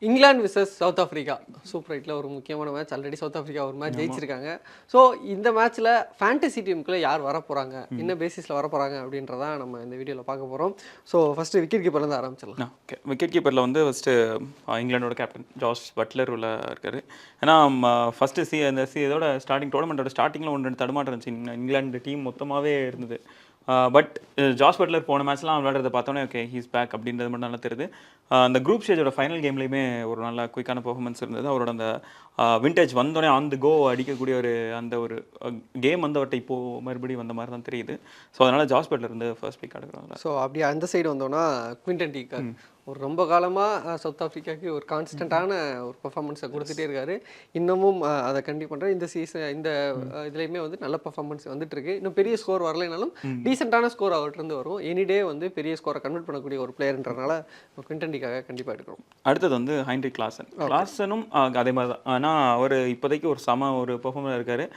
England versus South Africa super ரைட்டில் ஒரு முக்கியமான மேட்ச். ஆல்ரெடி சவுத் ஆஃப்ரிக்கா ஒரு மேட்ச் ஜெயிச்சிருக்காங்க. ஸோ இந்த மேட்ச்சில் ஃபேண்டசி டீமுக்குள்ளே யார் வர போகிறாங்க, என்ன பேசிஸில் வர போகிறாங்க அப்படின்றதான் நம்ம இந்த வீடியோவில் பார்க்க போகிறோம். ஸோ ஃபஸ்ட்டு விக்கெட் கீப்பர்லேருந்து ஆரம்பிச்சிடலாம். ஓகே, விக்கெட் கீப்பரில் வந்து ஃபஸ்ட்டு இங்கிலாண்டோட கேப்டன் ஜாஸ் பட்லர் உள்ள இருக்கார். ஏன்னா ஃபஸ்ட்டு இதோட டோர்னமெண்ட்டோட ஸ்டார்டிங்கில் ஒன்று ரெண்டு தடுமாட்டம் இருந்துச்சு. இங்கிலாந்து டீம் மொத்தமாகவே இருந்தது. பட் ஜாஸ் பட்லர் போன மேட்ச்லாம் விளையாடுறத பார்த்தோன்னே ஓகே ஹீஸ் பேக் அப்படின்றது மட்டும் நல்லா தெரியுது. அந்த குரூப் ஸ்டேஜோட ஃபைனல் கேம்லேயுமே ஒரு நல்ல குயிக்கான பெர்ஃபார்மன்ஸ் இருந்தது. அவரோட அந்த விண்டேஜ் வந்தோடனே ஆன் தி கோ அடிக்கக்கூடிய ஒரு கேம் வந்து அவர்கிட்ட இப்போது மறுபடியும் வந்த மாதிரி தான் தெரியுது. ஸோ அதனால் ஜாஸ் பட்லர் வந்து ஃபர்ஸ்ட் பிக் எடுக்கிறாங்க. ஸோ அப்படியே அந்த சைடு வந்தோன்னா குவிண்டன் டி காக் ஒரு ரொம்ப காலமாக சவுத் ஆஃப்ரிக்காவுக்கு ஒரு கான்ஸ்டண்ட்டான ஒரு பர்ஃபார்மன்ஸை கொடுத்துட்டே இருக்காரு. இன்னமும் அதை கண்டிப்பாக பண்ணுறேன். இந்த சீசன் இந்த இதுலேயுமே வந்து நல்ல பர்ஃபார்மன்ஸ் வந்துட்டு இருக்கு. இன்னும் பெரிய ஸ்கோர் வரலைனாலும் டீசெண்டான ஸ்கோர் அவர்கிட்ட வரும். எனிடே வந்து பெரிய ஸ்கோரை கன்வெர்ட் பண்ணக்கூடிய ஒரு பிளேயர்ன்றனால குவிண்டன் டி காக்கை கண்டிப்பாக எடுக்கிறோம். அடுத்தது வந்து ஹென்ரிக் கிளாசனும் அதே மாதிரி தான். ஆனால் அவர் இப்போதைக்கு ஒரு பெர்ஃபார்மராக இருக்கார்.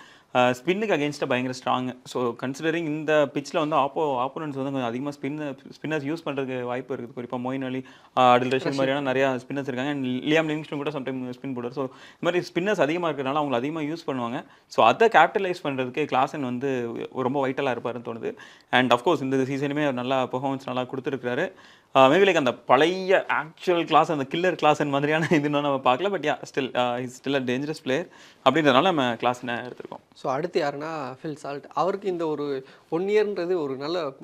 ஸ்பின்னுக்கு அகேன்ஸ்டாக பயங்கர ஸ்ட்ராங்கு. ஸோ கன்சிடரிங் இந்த பிச்சில் வந்து ஆப்போனன்ட்ஸ் வந்து கொஞ்சம் அதிகமாக ஸ்பின்னர்ஸ் யூஸ் பண்ணுறதுக்கு வாய்ப்பு இருக்குது. குறிப்பாக மொயின் அலி, அடில் ரஷீத் மாதிரியான நிறையா ஸ்பின்னர்ஸ் இருக்காங்க. அண்ட் லியாம் லிவிங்ஸ்டன் கூட சம்டைம் ஸ்பின் போடுவார். ஸோ இந்த மாதிரி ஸ்பின்னர்ஸ் அதிகமாக இருக்கிறனால அவங்க அதிகமாக யூஸ் பண்ணுவாங்க. ஸோ அதை கேபிட்டலைஸ் பண்ணுறதுக்கு கிளாசன் வந்து ரொம்ப வைட்டலாக இருப்பாருன்னு தோணுது. அண்ட் அஃப்கோர்ஸ் இந்த சீசனுமே நல்லா பெர்ஃபார்மன்ஸ் நல்லா கொடுத்துருக்காரு. மேபி லைக் அந்த பழைய ஆக்சுவல் கிளாஸ், அந்த கில்லர் கிளாஸன் மாதிரியான இதுன்னு நம்ம பார்க்கல. But still a dangerous player அப்படின்றதுனால நம்ம கிளாஸ்னை எடுத்துருக்கோம். ஸோ அடுத்து யாருன்னா ஃபில் சால்ட். அவருக்கு இந்த ஒரு 1 இயர்ன்றது ஒரு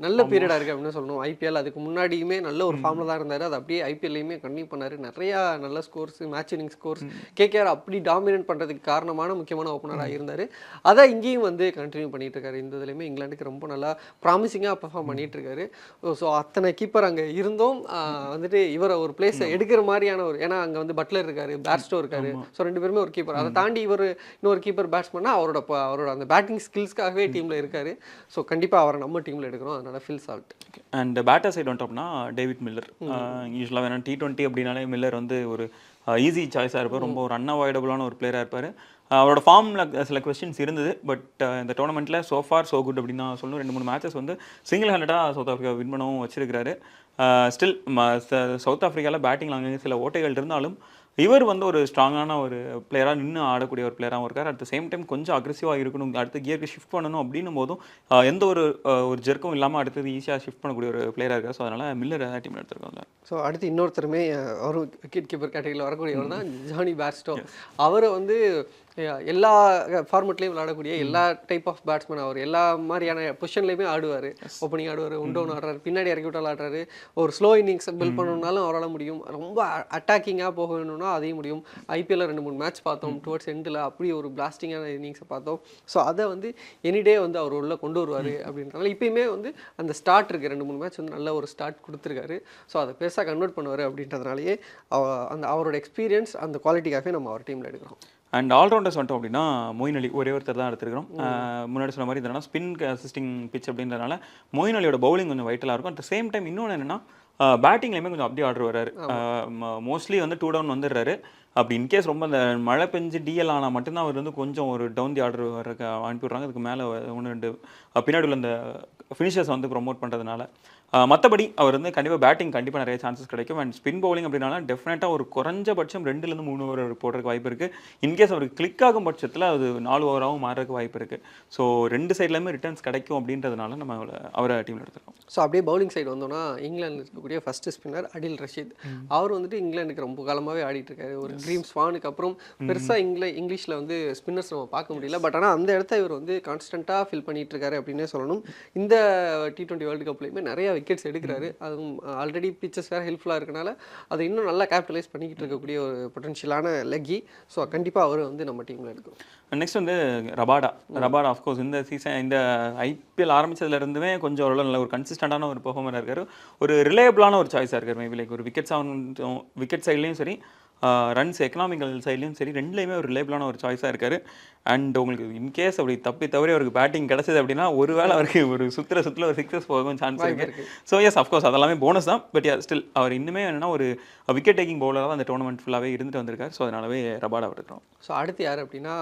நல்ல பீரியடாக இருக்குது அப்படின்னு சொல்லணும். ஐபிஎல் அதுக்கு முன்னாடியுமே நல்ல ஒரு ஃபார்மில் தான் இருந்தார். அது அப்படியே ஐபிஎல்லையுமே கண்டினியூ பண்ணார். நிறையா நல்ல scores, match winning scores, KKR அப்படி டாமினேட் பண்ணுறதுக்கு காரணமான முக்கியமான ஓப்பனராக இருந்தார். அதை இங்கேயும் வந்து கண்டினியூ பண்ணிகிட்டு இருக்காரு. இந்த இதுலையுமே இங்கிலாந்துக்கு ரொம்ப நல்லா ப்ராமிசிங்காக பெர்ஃபார்ம் பண்ணிகிட்டு இருக்காரு. ஸோ அத்தனை கீப்பர் அங்கே இருந்தும் வந்துட்டு இவரை ஒரு பிளேஸை எடுக்கிற மாதிரியான ஒரு, ஏன்னா அங்கே வந்து பட்லர் இருக்காரு, பேர்ஸ்டோ இருக்காரு. ஸோ 2 பேருமே ஒரு கீப்பர். அதை தாண்டி இன்னொரு கீப்பர் பேட்ஸ்மேனா அவரோட அந்த பேட்டிங் ஸ்கில்ஸ்க்காகவே டீமில் இருக்காரு. ஸோ கண்டிப்பாக அவரை நம்ம டீமில் எடுக்கிறோம். அதனால Phil Salt. And batter side வந்துட்டோம்னா டேவிட் மில்லர். யூஸ்வலாக வேணா T20 அப்படின்னாலே மில்லர் வந்து ஒரு ஈஸி சாய்ஸாக இருப்பார். ரொம்ப ஒரு அன்அவாய்டபுளான ஒரு பிளேயராக இருப்பார். அவரோட ஃபார்மில் சில கொஸ்டின்ஸ் இருந்தது. பட் இந்த டோர்னமெண்ட்டில் ஸோ ஃபார் ஸோ குட் அப்படின்னு நான் சொல்லணும். 2-3 மேட்சஸ் வந்து சிங்கிள் ஹேண்டடாக சவுத் ஆஃப்ரிக்கா வின் பண்ணவும் வச்சிருக்கிறாரு. ஸ்டில் சவுத் ஆஃப்ரிக்காவில் பேட்டிங்கில் அங்கே சில ஓட்டைகள் இருந்தாலும் இவர் வந்து ஒரு ஸ்ட்ராங்கான ஒரு பிளேயராக நின்று ஆடக்கூடிய ஒரு பிளேயராகவும் இருக்கார். அட் த சேம் டைம் கொஞ்சம் அக்ரெசிவாக இருக்கணும், அடுத்த கியருக்கு ஷிஃப்ட் பண்ணணும் அப்படின்னும் போதும் எந்த ஒரு ஜெர்க்கும் இல்லாமல் அடுத்தது ஈஸியாக ஷிஃப்ட் பண்ணக்கூடிய ஒரு பிளேயராக இருக்கார். ஸோ அதனால் மில்லர் டீமில் எடுத்துருக்காங்க. ஸோ அடுத்து இன்னொருத்தருமே ஒரு விக்கெட் கீப்பர் கேட்டகரியில் வரக்கூடியவர் தான் ஜானி பேர்ஸ்டோ. அவரை வந்து எல்லா ஃபார்மெட்லேயும் விளையாடக்கூடிய எல்லா டைப் ஆஃப் பேட்ஸ்மேன். அவர் எல்லா மாதிரியான பொசிஷன்லேயுமே ஆடுவார். ஓப்பனிங் ஆடுவார், ஒன் ஆடுறாரு, பின்னாடி இறக்கி விட்டால் ஆடுறாரு. ஒரு ஸ்லோ இன்னிங்ஸ் பில்ட் பண்ணணும்னாலும் அவரால் முடியும். ரொம்ப அட்டாக்கிங்காக போக வேணும்னா அதையும் முடியும். ஐபிஎல்ல 2-3 மேட்ச் பார்த்தோம். டுவர்ட்ஸ் எண்டில் அப்படி ஒரு பிளாஸ்டிங்கான இன்னிங்ஸை பார்த்தோம். ஸோ அதை வந்து எனிடே வந்து அவர் உள்ள கொண்டு வருவார் அப்படின்றனால இப்பயுமே வந்து அந்த ஸ்டார்ட் இருக்குது. 2-3 மேட்ச் வந்து நல்ல ஒரு ஸ்டார்ட் கொடுத்துருக்காரு. ஸோ அதை பெருசாக கன்வெர்ட் பண்ணுவார் அப்படின்றதுனாலேயே அவரோட எக்ஸ்பீரியன்ஸ் அந்த குவாலிட்டிக்காகவே நம்ம அவர் டீமில் எடுக்கிறோம். அண்ட் ஆல்ரவுண்டர்ஸ் வந்துட்டோம் அப்படின்னா மொயின் அலி ஒருத்தர் தான் எடுத்துருக்கிறோம். முன்னாடி சொன்ன மாதிரி இதனால் ஸ்பின் அசிஸ்டிங் பிச் அப்படின்றதுனால மொயின் அலியோட பவுலிங் கொஞ்சம் வைட்டலாக இருக்கும். அட் த சேம் டைம் இன்னொன்று என்னென்னா பேட்டிங்லேயுமே கொஞ்சம் அப்படியே ஆர்டர் வர்றாரு. மோஸ்ட்லி வந்து 2 டவுன் வந்துடுறாரு. அப்படி இன்கேஸ் ரொம்ப அந்த மழை பெஞ்சு டிஎல் ஆனால் மட்டும்தான் அவர் வந்து கொஞ்சம் ஒரு டவுன் தி ஆர்டர் வரக்கு அனுப்பிவிட்றாங்க. அதுக்கு மேலே 1-2 பின்னாடி உள்ள அந்த ஃபினிஷர்ஸ் வந்து ப்ரொமோட் பண்ணுறதுனால மற்றபடி அவர் வந்து கண்டிப்பாக நிறைய சான்சஸ் கிடைக்கும். அண்ட் ஸ்பின் பவுலிங் அப்படின்னால டெஃபினட்டாக ஒரு குறைஞ்சபட்சம் 2-3 ஓவர் போடுறதுக்கு வாய்ப்பு இருக்குது. இன்கேஸ் அவருக்கு கிளிக் ஆகும் பட்சத்தில் அது 4 ஓவராகவும் மாறுறதுக்கு வாய்ப்பு இருக்குது. ஸோ 2 சைட்லேயுமே ரிட்டர்ன்ஸ் கிடைக்கும் அப்படின்றதுனால நம்ம அவரை டீமில் எடுத்துருக்கோம். ஸோ அப்படியே பவுலிங் சைடு வந்தோம்னா இங்கிலாந்து இருக்கக்கூடிய ஃபர்ஸ்ட் ஸ்பின்னர் அடில் ரஷீத். அவர் வந்துட்டு இங்கிலாந்துக்கு ரொம்ப காலமாகவே ஆடிட்டு இருக்காரு. ஒரு ட்ரீம் ஸ்வானுக்கு அப்புறம் பெருசாக இங்கிலீஷில் வந்து ஸ்பின்னர்ஸ் நம்ம பார்க்க முடியல. பட் ஆனால் அந்த இடத்த இவர் வந்து கான்ஸ்டண்ட்டாக ஃபில் பண்ணிட்டு இருக்காரு அப்படின்னே சொல்லணும். இந்த T20 வேர்ல்டு கப்லையுமே நிறைய விக்கெட்ஸ் எடுக்கிறாரு. அதுவும் ஆல்ரெடி பிச்சஸ் வேறு ஹெல்ப்ஃபுல்லாக இருக்கனால அதை இன்னும் நல்லா கேபிட்டலைஸ் பண்ணிக்கிட்டு இருக்கக்கூடிய ஒரு பொட்டன்ஷியலான லெக்கி. ஸோ கண்டிப்பாக அவர் வந்து நம்ம டீமில் இருக்கும். நெக்ஸ்ட் வந்து ரபாடா ஆஃப்கோர்ஸ் இந்த சீசன் இந்த ஐபிஎல் ஆரம்பித்ததுலேருந்துமே கொஞ்சம் நல்ல ஒரு கன்சிஸ்டண்டான ஒரு பெர்ஃபார்மராக இருக்கார். ஒரு ரிலையபிளான ஒரு சாய்ஸாக இருக்கார். மேபி லைக் ஒரு விக்கெட் சைட்லேயும் சரி, ரன்ஸ் எக்கனாமிக்கல் சைட்லேயும் சரி, 2லேயுமே ஒரு ரிலேபிளான ஒரு சாய்ஸாக இருக்கார். அண்ட் உங்களுக்கு இன்கேஸ் அப்படி தவறி அவருக்கு பேட்டிங் கிடச்சிது அப்படின்னா ஒருவேளை அவருக்கு ஒரு சுற்றுல ஒரு 6 போகும் சான்ஸ் இருக்குது. ஸோ எஸ் அஃப்கோர்ஸ் அதெல்லாமே போனஸ் தான். பட் ஸ்டில் அவர் இன்னுமே என்னென்னா ஒரு விக்கெட் டேக்கிங் பவுலராக தான் அந்த டோர்னமெண்ட் ஃபுல்லாகவே இருந்துட்டு வந்திருக்காரு. ஸோ அதனாலவே ரபாடா எடுக்கிறோம். ஸோ அடுத்து யார் அப்படின்னா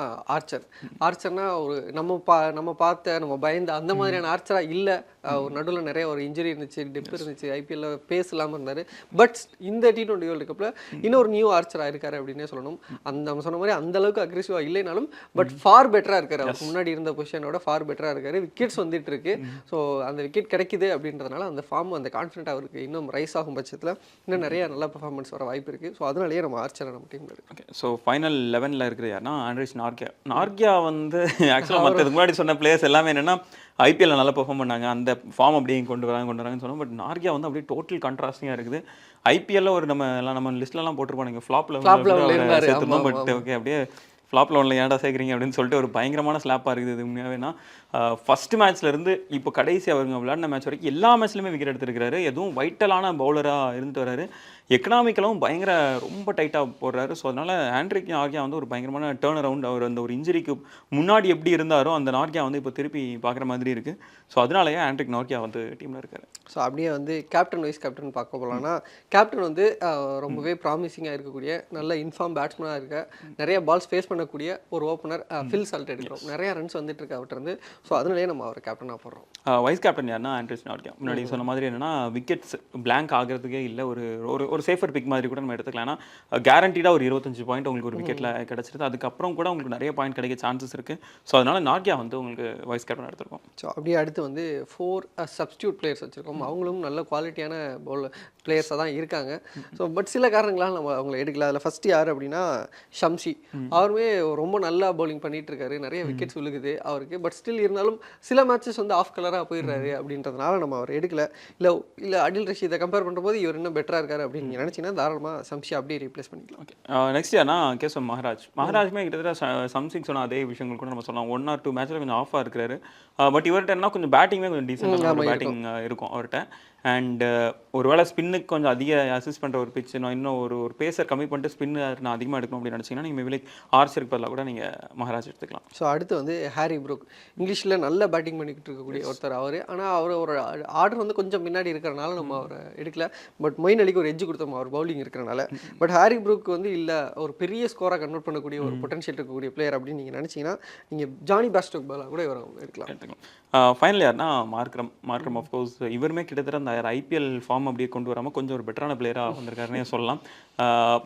ஆர்ச்சர்னா ஒரு நம்ம பார்த்த நம்ம பயந்த அந்த மாதிரியான ஆர்ச்சராக இல்லை. ஒரு நடுவில் நிறைய ஒரு இன்ஜுரி இருந்துச்சு, டெப் இருந்துச்சு, ஐபிஎல்ல பேஸ் இல்லாமல் இருந்தார். பட் இந்த T20 வேர்ல்டு கப்பில் இன்னொரு நியூ ஆர்ச்சராக இருக்காரு அப்படின்னே சொல்லணும். நம்ம சொன்ன மாதிரி அந்த அளவுக்கு அக்ரெசிவாக இல்லைனாலும் பட் ஃபார் பெட்டராக இருக்காரு. அவருக்கு முன்னாடி இருந்த பொசிஷனோட ஃபார் பெட்டராக இருக்காரு. விக்கெட்ஸ் வந்துட்டு இருக்கு. ஸோ அந்த விக்கெட் கிடைக்குது அப்படின்றதுனால அந்த ஃபார்ம் அந்த கான்ஃபிடென்ட் அவருக்கு இன்னும் ரைஸ் ஆகும் பட்சத்தில் இன்னும் நிறைய நல்ல பெர்ஃபார்மன்ஸ் வர வாய்ப்பு இருக்குது. ஸோ அதனாலேயே நம்ம ஆர்ச்சரை நம்ம டீமில் இருக்கு. ஓகே, ஸோ ஃபைனல் 11ல் இருக்கிற யாருன்னா ஆண்ட்ரிஸ் நார்கியா வந்து ஆக்சுவலாக மற்றதுக்கு முன்னாடி சொன்ன பிளேயர்ஸ் எல்லாமே என்னென்னா ஐபிஎல்ல நல்லா பெர்ஃபார்ம் பண்ணாங்க, அந்த ஃபார்ம் அப்படியே கொண்டு வராங்கன்னு சொன்னோம். பட் நார்கியா வந்து அப்படியே டோட்டல் கான்ட்ராஸ்டிங்காக இருக்குது. ஐபிஎல்ல ஒரு நம்ம லிஸ்ட்லலாம் போட்டிருப்பாங்க ஃப்ளாப்ல சேர்த்துருந்தோம். பட் ஓகே, அப்படியே ஃப்ளாப் லெவனில் ஏன்டா சேர்க்குறீங்க அப்படின்னு சொல்லிட்டு ஒரு பயங்கரமான ஸ்லாப்பாக இருக்குது. இது உண்மையாகவேனா ஃபஸ்ட்டு மேட்ச்லேருந்து இப்போ கடைசி அவங்க விளையாடின மேட்ச் வரைக்கும் எல்லா மேட்ச்லையுமே விக்கெட் எடுத்துருக்காரு. எதுவும் வைட்டலான பவுலராக இருந்துட்டு வராரு. எக்கனாமிக்கலும் பயங்கர ரொம்ப டைட்டாக போடுறாரு. ஸோ அதனால் ஆண்ட்ரிக் நார்கியா வந்து ஒரு பயங்கரமான டேர்ன் அரவுண்ட். அவர் அந்த ஒரு இன்ஜுரிக்கு முன்னாடி எப்படி இருந்தாரோ அந்த நார்கியா வந்து இப்போ திருப்பி பார்க்குற மாதிரி இருக்குது. ஸோ அதனாலேயே ஆண்ட்ரிக் நார்கியா வந்து டீமில் இருக்காரு. ஸோ அப்படியே வந்து கேப்டன் வைஸ் கேப்டன் பார்க்க போகலான்னா, கேப்டன் வந்து ரொம்பவே ப்ராமிசிங்காக இருக்கக்கூடிய நல்ல இன்ஃபார்ம் பேட்ஸ்மேனாக இருக்க, நிறைய பால்ஸ் ஃபேஸ் பண்ணக்கூடிய ஒரு ஓப்பனர் ஃபில் சால்ட் எடுக்கிறோம். நிறைய ரன்ஸ் வந்துட்டு இருக்கு அவர்கிட்ட. ஸோ அதனாலேயே நம்ம அவர் கேப்டனாக போடுறோம். வைஸ் கேப்டன் யாருன்னா ஆண்ட்ரிஸ் நார்கியா. முன்னாடி சொன்ன மாதிரி என்னன்னா விக்கெட்ஸ் பிளாங்க் ஆகிறதுக்கே இல்லை. ஒரு சேஃபர் பிக் மாதிரி கூட நம்ம எடுத்துக்கலாம். ஏன்னா கேரண்டீடாக ஒரு 25 பாயிண்ட் உங்களுக்கு ஒரு விக்கெட்டில் கிடச்சிருது. அதுக்கப்புறம் கூட உங்களுக்கு நிறைய பாயிண்ட் கிடைக்க சான்சஸ் இருக்குது. ஸோ அதனால நார்கியா வந்து உங்களுக்கு வைஸ் கேப்டன் எடுத்துருக்கோம். ஸோ அப்படியே அடுத்து வந்து 4 சப்ஸ்டியூட் பிளேயர்ஸ் வச்சுருக்கோம். அவங்களும் நல்ல குவாலிட்டியான பிளேயர்ஸாக தான் இருக்காங்க. ஸோ பட் சில காரணங்களால் நம்ம அவங்களை எடுக்கல. அதில் ஃபஸ்ட்டு யார் அப்படின்னா ஷம்சி. அவருமே ரொம்ப நல்லா பவுலிங் பண்ணிட்டு இருக்காரு. நிறைய விக்கெட்ஸ் விழுகுது அவருக்கு. பட் ஸ்டில் இருந்தாலும் சில மேட்சஸ் வந்து ஆஃப் கலராக போயிடுறாரு. அப்படின்றதுனால நம்ம அவர் எடுக்கல. இல்லை அடில் ரஷீதை கம்பேர் பண்ணும்போது இவர் இன்னும் பெட்டராக இருக்காரு அப்படின்னு நீங்கள் நினச்சிங்கன்னா தாராளமாக சம்சி அப்படியே ரீப்ளேஸ் பண்ணிக்கலாம். ஓகே, நெக்ஸ்ட் யார்னா கேசவ் மகாராஜுமே கிட்டத்தட்ட சம்சிங் சொன்ன அதே விஷயங்கள் கூட நம்ம சொல்லலாம். 1 or 2 மேட்ச்சில் கொஞ்சம் ஆஃபாக இருக்கிறாரு. பட் இவர்கிட்ட என்ன கொஞ்சம் பேட்டிங்குமே கொஞ்சம் டீசெண்டாக பேட்டிங் இருக்கும் அவர்கிட்ட. அண்ட் ஒருவேளை ஸ்பின்னுக்கு கொஞ்சம் அதிக அசிஸ்ட் பண்ணுற ஒரு பிச், இன்னும் ஒரு பேசர் கம்மி பண்ணிட்டு ஸ்பின் நான் அதிகமாக எடுக்கணும் அப்படின்னு நினச்சிங்கன்னா நீங்கள் மேபி ஆர்ச்சருக்கு பதிலாக கூட நீங்கள் மகாராஜ் எடுத்துக்கலாம். ஸோ அடுத்து வந்து ஹாரி ப்ரூக். இங்கிலீஷில் நல்ல பேட்டிங் பண்ணிக்கிட்டு இருக்கக்கூடிய ஒருத்தர் அவர். ஆனால் அவர் ஒரு ஆர்டர் வந்து கொஞ்சம் முன்னாடி இருக்கிறனால நம்ம அவரை எடுக்கல. பட் மொயின் அலிக்கு ஒரு எட்ஜ் கொடுத்தோம் அவர் பவுலிங் இருக்கிறனால. பட் ஹாரி ப்ரூக் வந்து இல்லை ஒரு பெரிய ஸ்கோராக கன்வெர்ட் பண்ணக்கூடிய ஒரு பொட்டன்ஷியல் இருக்கக்கூடிய பிளேயர் அப்படின்னு நீங்கள் நினச்சிங்கன்னா நீங்கள் ஜானி பேஸ்டோக்கு பதிலாக கூட இவரை எடுக்கலாம். ஃபைனல் யார்னா மார்க்ரம் ஆஃப்கோர்ஸ் இவருமே கிட்டத்தட்ட அந்த ஐபிஎல் ஃபார்ம் அப்படியே கொண்டு வராமல் கொஞ்சம் ஒரு பெட்டரான பிளேயராக வந்திருக்காருன்னே சொல்லலாம்.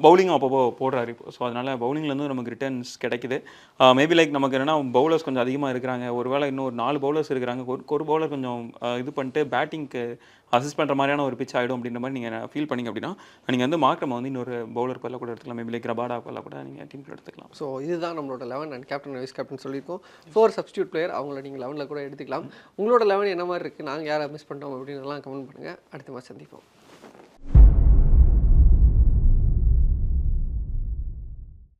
பவுலிங்கும் அப்பப்போ போடுறாரு இப்போ. ஸோ அதனால் பவுலிங்லேருந்து நமக்கு ரிட்டர்ன்ஸ் கிடைக்குது. மேபி லைக் நமக்கு என்னென்னா பவுலர்ஸ் கொஞ்சம் அதிகமாக இருக்கிறாங்க. ஒருவேளை இன்னும் ஒரு 4 பவுலர்ஸ் இருக்கிறாங்க. ஒரு பவுலர் கொஞ்சம் இது பண்ணிட்டு பேட்டிங்க்கு அசிஸ்ட் பண்ணுற மாதிரியான ஒரு பிச் ஆகிடும் அப்படின்ற மாதிரி நீங்கள் ஃபீல் பண்ணிங்க அப்படின்னா நீங்கள் வந்து மார்க்ரம் வந்து இன்னொரு பவுலர் பதில் கூட எடுத்துக்கலாம். மேபி லைக் ரபாடா பதில் கூட நீங்கள் டீமில் எடுத்துக்கலாம். ஸோ இதுதான் நம்மளோட 11 அண்ட் கேப்டன் வைஸ் கேப்டன் சொல்லியிருக்கோம். 4 சப்ஸ்டியூட் பிளேயர் அவங்கள நீங்கள் 11ல் கூட எடுத்துக்கலாம். உங்களோட 11 என்ன மாதிரி இருக்குது, நாங்கள் யாரை மிஸ் பண்ணிட்டோம் அப்படின்றலாம் கமெண்ட் பண்ணுங்கள். அடுத்த மாதிரி சந்திப்போம்.